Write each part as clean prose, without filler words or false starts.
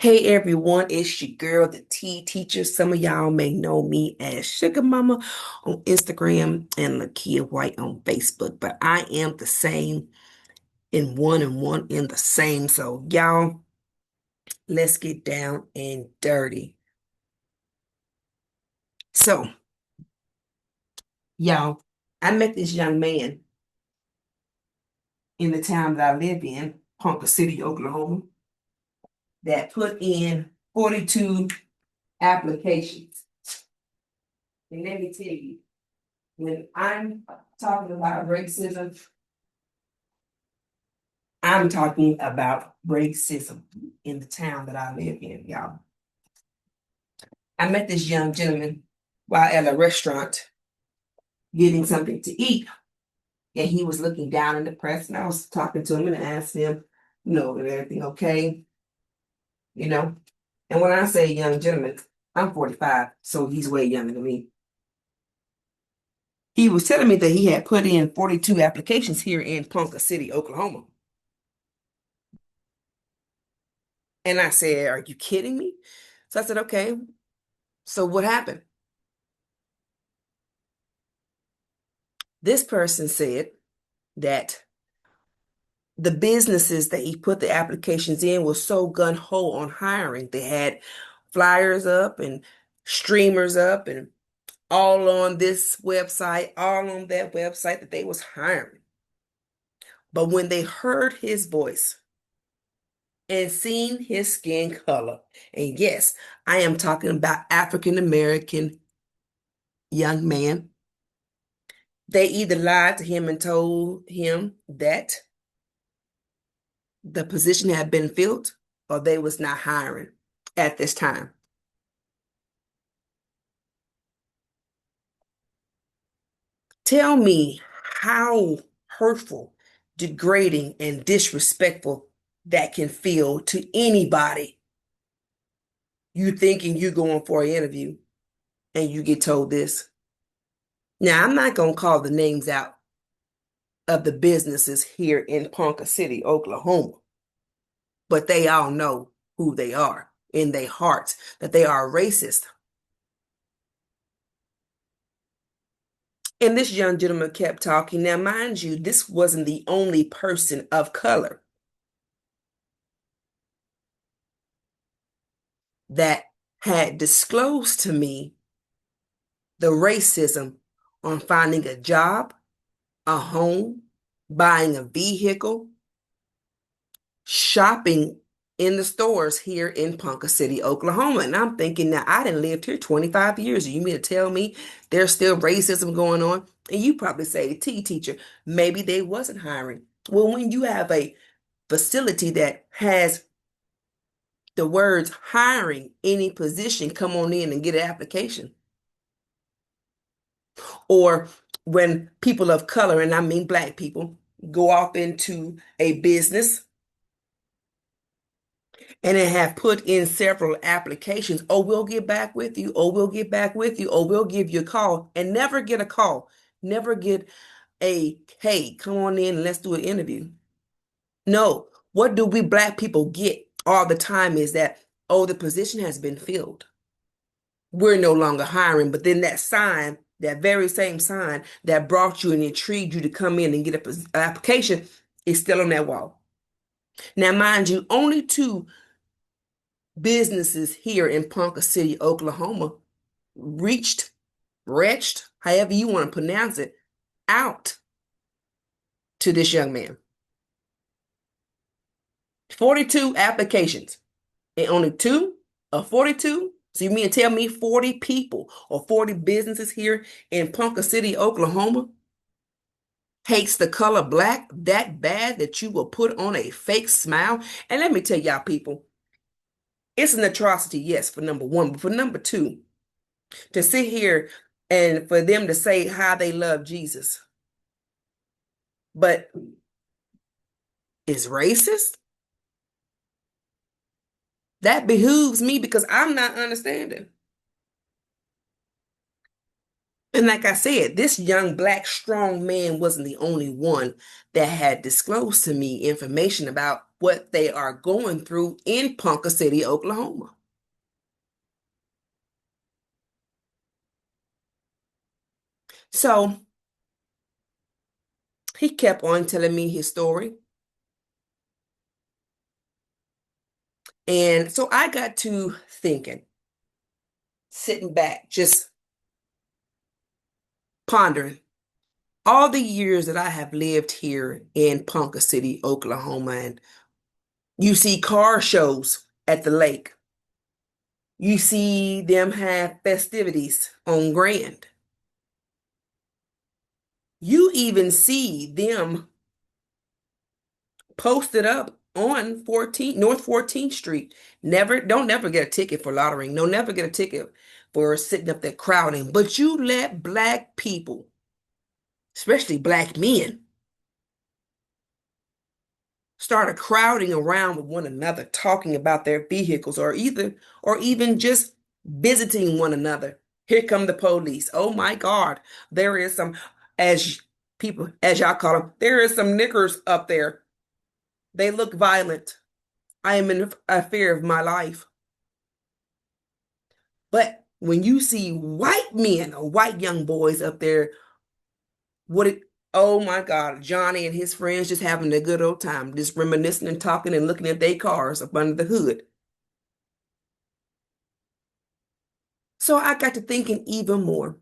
Hey everyone, it's your girl, the Tea Teacher. Some of y'all may know me as Sugar Mama on Instagram and Lakia White on Facebook, but I am the same in one and one in the same. So y'all, let's get down and dirty. So, y'all, I met this young man in the town that I live in, Ponca City, Oklahoma, that put in 42 applications. And let me tell you, when I'm talking about racism, I'm talking about racism in the town that I live in, y'all. I met this young gentleman while at a restaurant getting something to eat, and he was looking down and depressed. And I was talking to him and asked him, is everything okay? You know, and when I say young gentleman, I'm 45, so he's way younger than me. He was telling me that he had put in 42 applications here in Ponca City, Oklahoma. And I said, "Are you kidding me?" So I said, "Okay, so what happened?" This person said that the businesses that he put the applications in was so gun ho on hiring. They had flyers up and streamers up and all on this website, all on that website that they was hiring. But when they heard his voice and seen his skin color, and yes, I am talking about African American young man, they either lied to him and told him that the position had been filled or they was not hiring at this time. Tell me how hurtful, degrading, and disrespectful that can feel to anybody. You thinking you going for an interview and you get told this. Now, I'm not going to call the names out of the businesses here in Ponca City, Oklahoma, but they all know who they are in their hearts, that they are racist. And this young gentleman kept talking. Now, mind you, this wasn't the only person of color that had disclosed to me the racism on finding a job, a home, buying a vehicle, shopping in the stores here in Ponca City, Oklahoma. And I'm thinking, now I didn't lived here 25 years. You mean to tell me there's still racism going on? And you probably say, T teacher, maybe they wasn't hiring. Well, when you have a facility that has the words hiring any position, come on in and get an application. Or when people of color, and I mean black people, go off into a business and then have put in several applications. Oh, we'll get back with you. Oh, we'll get back with you. Oh, we'll give you a call, and never get a call. Never get a, hey, come on in and let's do an interview. No, what do we black people get all the time is that, oh, the position has been filled. We're no longer hiring. But then that sign, that very same sign that brought you and intrigued you to come in and get an application is still on that wall. Now, mind you, only two businesses here in Ponca City, Oklahoma, reached, however you want to pronounce it, out to this young man. 42 applications and only two of 42. So you mean to tell me 40 people or 40 businesses here in Ponca City, Oklahoma hates the color black that bad that you will put on a fake smile? And let me tell y'all people, it's an atrocity, yes, for number one, but for number two, to sit here and for them to say how they love Jesus, but is racist? That behooves me because I'm not understanding. And like I said, this young black strong man wasn't the only one that had disclosed to me information about what they are going through in Ponca City, Oklahoma. So he kept on telling me his story. And so I got to thinking, sitting back, just pondering all the years that I have lived here in Ponca City, Oklahoma, and you see car shows at the lake. You see them have festivities on Grand. You even see them posted up on 14 North 14th Street. Don't never get a ticket for lottering. No, never get a ticket for sitting up there crowding. But you let black people, especially black men, started crowding around with one another, talking about their vehicles or even just visiting one another. Here come the police. Oh my God. There is some, as people, as y'all call them, there is some niggers up there. They look violent. I am in a fear of my life. But when you see white men or white young boys up there, what it, oh my God, Johnny and his friends just having a good old time, just reminiscing and talking and looking at their cars up under the hood. So I got to thinking even more.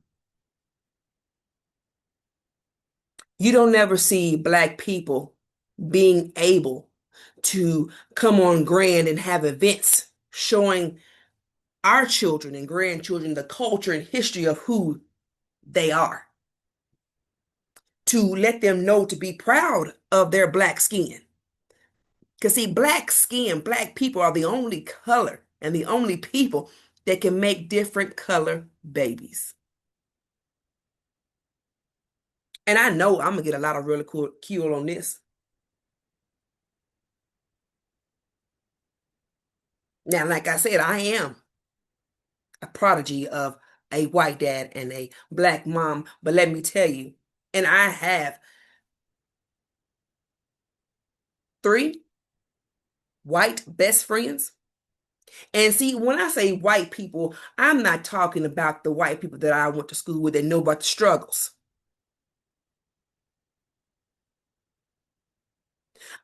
You don't ever see black people being able to come on Grand and have events showing our children and grandchildren the culture and history of who they are, to let them know to be proud of their black skin. Because, see, black skin, black people are the only color and the only people that can make different color babies. And I know I'm going to get a lot of really cool on this. Now, like I said, I am a prodigy of a white dad and a black mom. But let me tell you, and I have three white best friends. And see, when I say white people, I'm not talking about the white people that I went to school with and know about the struggles.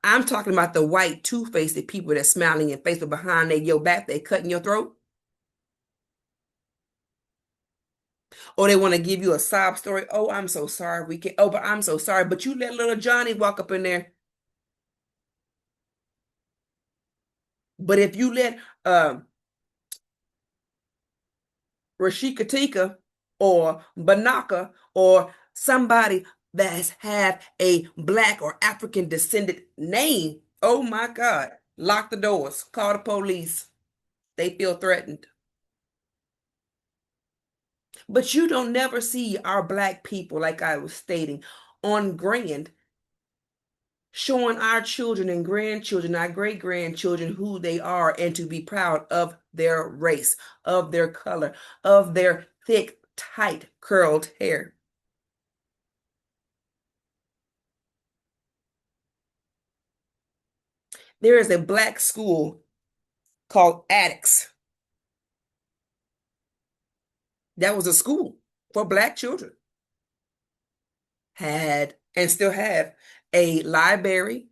I'm talking about the white two-faced people that smiling your face, but behind your back, they cutting your throat. Or they want to give you a sob story. Oh, I'm so sorry. We can't. Oh, but I'm so sorry. But you let little Johnny walk up in there. But if you let Rashika Tika or Banaka or somebody that has had a black or African descendant name, oh my God, lock the doors, call the police. They feel threatened. But you don't never see our black people, like I was stating, on Grand showing our children and grandchildren, our great grandchildren, who they are and to be proud of their race, of their color, of their thick, tight, curled hair. There is a black school called Addicts. That was a school for black children. Had and still have a library,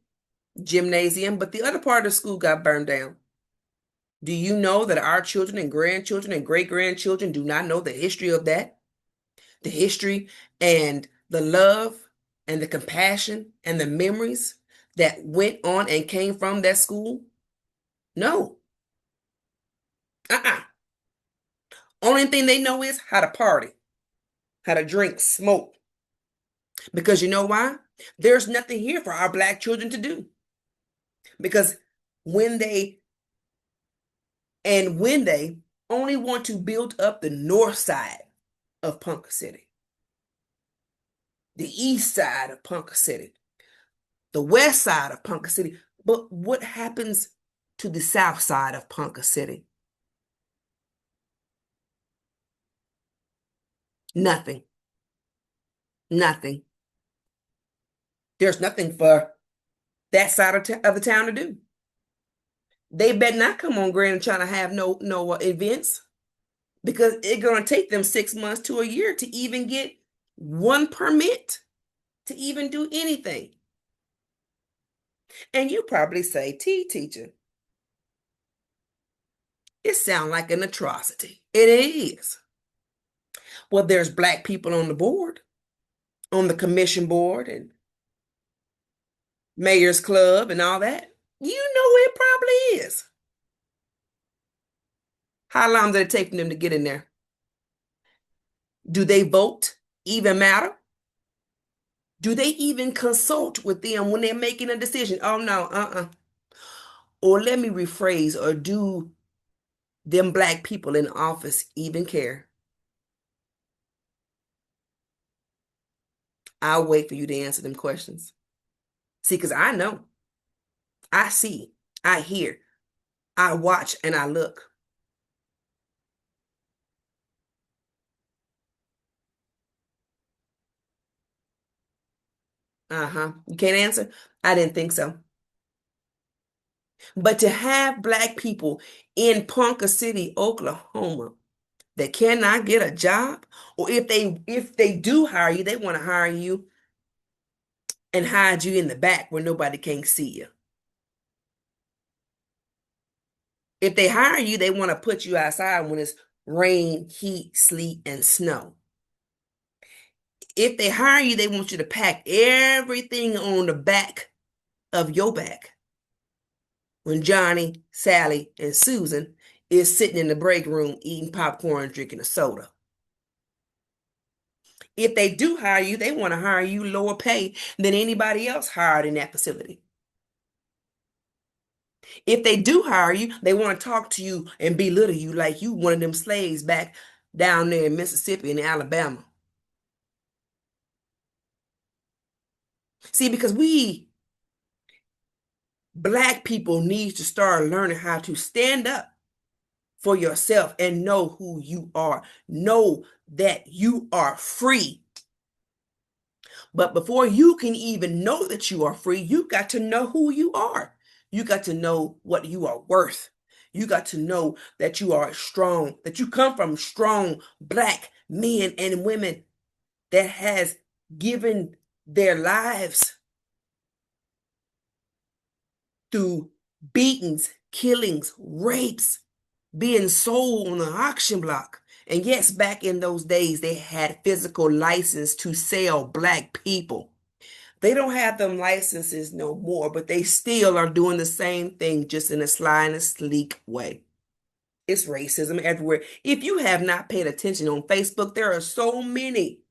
gymnasium, but the other part of the school got burned down. Do you know that our children and grandchildren and great grandchildren do not know the history of that? The history and the love and the compassion and the memories that went on and came from that school? No. Uh-uh. Only thing they know is how to party, how to drink, smoke. Because you know why? There's nothing here for our black children to do. Because when they when they only want to build up the north side of Ponca City, the east side of Ponca City, the west side of Ponca City. But what happens to the south side of Ponca City? Nothing. Nothing. There's nothing for that side of the town to do. They better not come on Grand and trying to have no events because it's gonna take them 6 months to a year to even get one permit to even do anything. And you probably say, T teacher, it sounds like an atrocity. It is. Well, there's black people on the board, on the commission board and mayor's club and all that. You know it probably is. How long did it take for them to get in there? Do they vote even matter? Do they even consult with them when they're making a decision? Oh no, Or let me rephrase, or do them black people in office even care? I'll wait for you to answer them questions. See, because I know, I see, I hear, I watch, and I look. Uh-huh. You can't answer? I didn't think so. But to have black people in Ponca City, Oklahoma, that cannot get a job, or if they do hire you, they want to hire you and hide you in the back where nobody can see you. If they hire you, they want to put you outside when it's rain, heat, sleet, and snow. If they hire you, they want you to pack everything on the back of your back when Johnny, Sally, and Susan is sitting in the break room eating popcorn, drinking a soda. If they do hire you, they want to hire you lower pay than anybody else hired in that facility. If they do hire you, they want to talk to you and belittle you like you one of them slaves back down there in Mississippi and Alabama. See, because we black people need to start learning how to stand up for yourself and know who you are. Know that you are free. But before you can even know that you are free, you got to know who you are. You got to know what you are worth. You got to know that you are strong, that you come from strong black men and women that has given their lives through beatings, killings, rapes, being sold on an auction block. And yes, back in those days, they had physical license to sell black people. They don't have them licenses no more, but they still are doing the same thing, just in a sly and a sleek way. It's racism everywhere. If you have not paid attention on Facebook, there are so many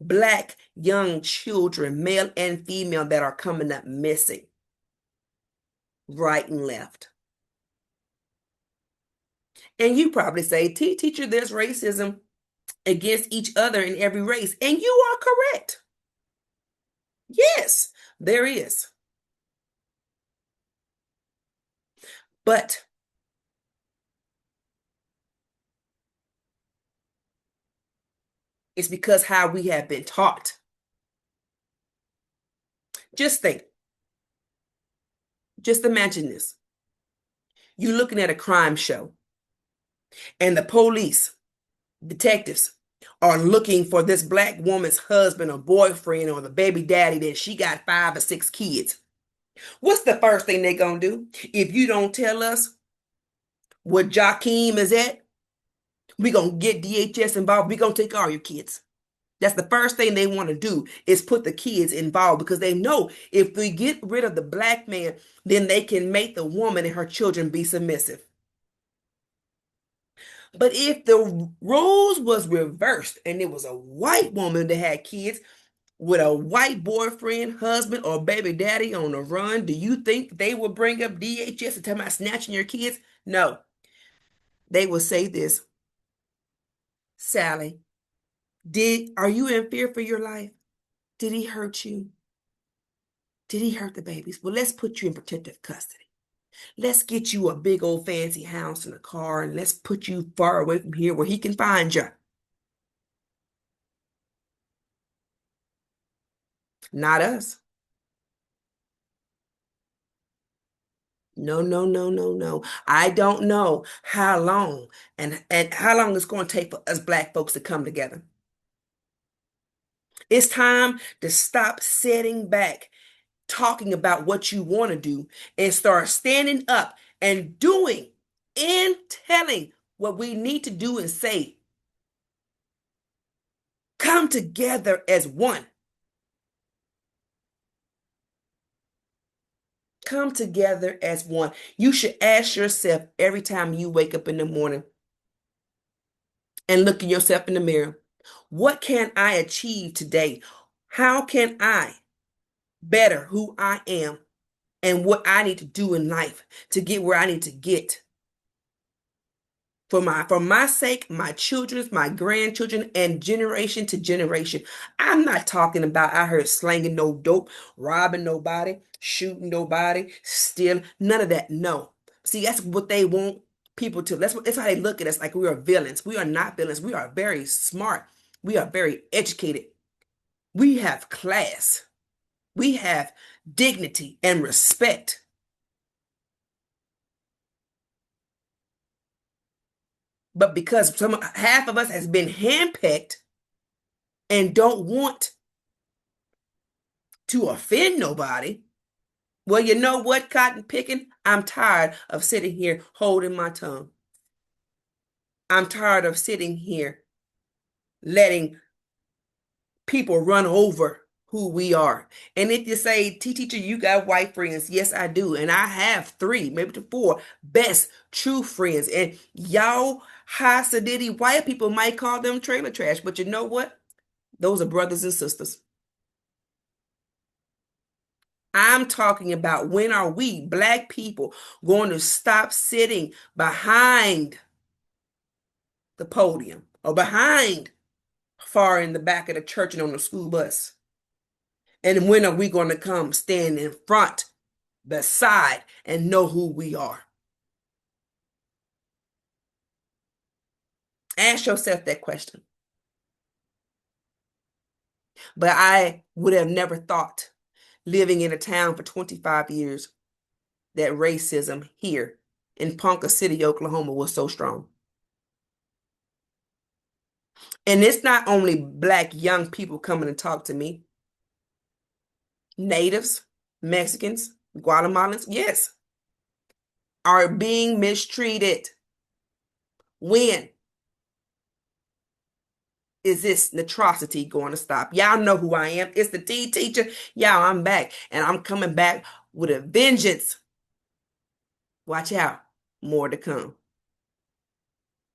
black young children, male and female, that are coming up missing right and left. And you probably say, Teacher, there's racism against each other in every race. And you are correct. Yes, there is. But it's because how we have been taught. Just think, just imagine this. You're looking at a crime show, and the police, detectives, are looking for this black woman's husband or boyfriend or the baby daddy that she got 5 or 6 kids. What's the first thing they're gonna do? If you don't tell us where Joaquin is at, we're gonna get DHS involved. We're gonna take all your kids. That's the first thing they want to do is put the kids involved because they know if we get rid of the black man, then they can make the woman and her children be submissive. But if the roles was reversed and it was a white woman that had kids with a white boyfriend, husband, or baby daddy on the run, do you think they would bring up DHS and tell about snatching your kids? No. They will say this, Sally, are you in fear for your life? Did he hurt you? Did he hurt the babies? Well, let's put you in protective custody. Let's get you a big old fancy house and a car, and let's put you far away from here where he can find you. Not us. No, no, no, no, no. I don't know how long and how long it's going to take for us black folks to come together. It's time to stop sitting back, talking about what you want to do, and start standing up and doing and telling what we need to do and say. Come together as one. Come together as one. You should ask yourself every time you wake up in the morning and look at yourself in the mirror, what can I achieve today? How can I better who I am and what I need to do in life to get where I need to get? For my sake, my children's, my grandchildren, and generation to generation. I'm not talking about I heard slanging no dope, robbing nobody, shooting nobody, stealing, none of that. No. See, that's what they want people to. That's how they look at us like we are villains. We are not villains. We are very smart. We are very educated. We have class. We have dignity and respect. But because half of us has been handpicked and don't want to offend nobody. Well, you know what, cotton picking? I'm tired of sitting here holding my tongue. I'm tired of sitting here letting people run over who we are. And if you say, Teacher, you got white friends. Yes, I do. And I have three, maybe to four best true friends. And y'all high sedity white people might call them trailer trash. But you know what? Those are brothers and sisters. I'm talking about when are we, black people, going to stop sitting behind the podium or behind far in the back of the church and on the school bus? And when are we going to come stand in front, beside, and know who we are? Ask yourself that question. But I would have never thought, living in a town for 25 years, that racism here in Ponca City, Oklahoma was so strong. And it's not only black young people coming to talk to me, natives, Mexicans, Guatemalans, yes, are being mistreated. When is this atrocity going to stop? Y'all know who I am. It's the T teacher. Y'all, I'm back and I'm coming back with a vengeance. Watch out. More to come.